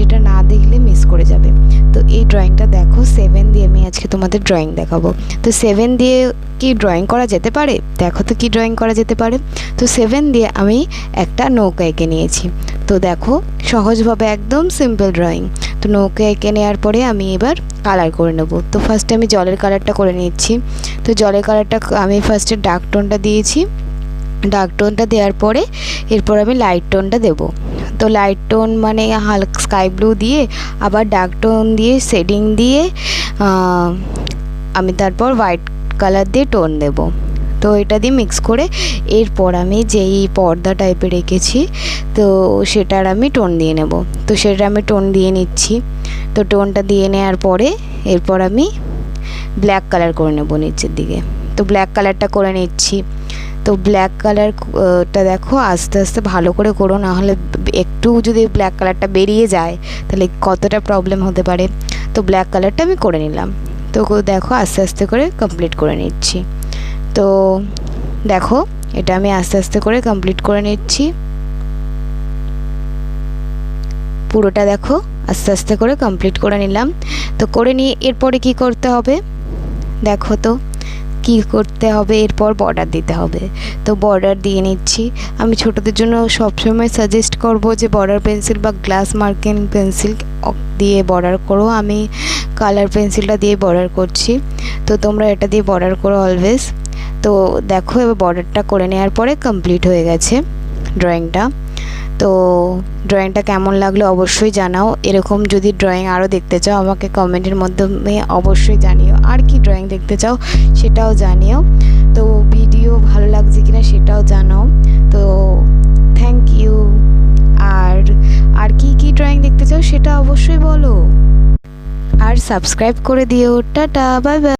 এটা না দেখলে মিস করে যাবে। তো এই ড্রয়িংটা দেখো, 7 দিয়ে আমি আজকে তোমাদের ড্রয়িং দেখাবো। তো 7 দিয়ে কি ড্রয়িং করা যেতে পারে? দেখো তো কি ড্রয়িং করা যেতে পারে। তো 7 দিয়ে আমি একটা নৌকা এঁকে নিয়েছি। তো দেখো সহজভাবে একদম সিম্পল ড্রয়িং। তো নৌকা এঁকে নেওয়ার পরে আমি এবার কালার করে নেব। তো ফার্স্টে আমি জলের কালারটা করে নিচ্ছি। তো জলের কালারটা আমি ফার্স্টে ডার্ক টোনটা দিয়েছি। ডার্ক টোনটা দেওয়ার পরে এরপর আমি লাইট টোনটা দেব। তো লাইট টোন মানে হালকা স্কাই ব্লু দিয়ে আবার ডার্ক টোন দিয়ে শেডিং দিয়ে আমি তারপর হোয়াইট কালার দিয়ে টোন দেব। তো এটা দিয়ে মিক্স করে এরপর আমি যেই পর্দা টাইপের রেখেছি তো সেটার আমি টোন দিয়ে নেব। তো সেটা আমি টোন দিয়ে নিচ্ছি। তো টোনটা দিয়ে নেওয়ার পরে এরপর আমি ব্ল্যাক কালার করে নেব নিচের দিকে। তো ব্ল্যাক কালারটা করে নিচ্ছি। তো ব্ল্যাক কালারটা দেখো আস্তে আস্তে ভালো করে করো, না হলে একটু যদি ব্ল্যাক কালারটা বেরিয়ে যায় তাহলে কতটা প্রবলেম হতে পারে। তো ব্ল্যাক কালারটা আমি করে নিলাম। তো দেখো আস্তে আস্তে করে কমপ্লিট করে নিচ্ছি। তো দেখো এটা আমি আস্তে আস্তে করে কমপ্লিট করে নিচ্ছি। পুরোটা দেখো আস্তে আস্তে করে কমপ্লিট করে নিলাম। তো করে নিয়ে এরপরে কি করতে হবে দেখো তো কি করতে হবে, এরপর বর্ডার দিতে হবে। তো বর্ডার দিয়ে নিচ্ছি। আমি ছোটদের জন্য সবসময় সাজেস্ট করব যে বর্ডার পেন্সিল বা গ্লাস মার্কিং পেন্সিল দিয়ে বর্ডার করো। আমি কালার পেন্সিলটা দিয়ে বর্ডার করছি। তো তোমরা এটা দিয়ে বর্ডার করো অলওয়েজ। তো দেখো এবার বর্ডারটা করে নেওয়ার পরে কমপ্লিট হয়ে গেছে ড্রয়িংটা। তো ড্রয়িংটা কেমন লাগলো অবশ্যই জানাও। এরকম যদি ড্রয়িং আরও দেখতে চাও আমাকে কমেন্টের মাধ্যমে অবশ্যই জানিও। আর কি ড্রয়িং দেখতে চাও সেটাও জানিও। তো ভিডিও ভালো লাগছে কিনা সেটাও জানাও। তো থ্যাংক ইউ। আর কি ড্রয়িং দেখতে চাও সেটা অবশ্যই বলো। আর সাবস্ক্রাইব করে দিও। Tata, bye bye.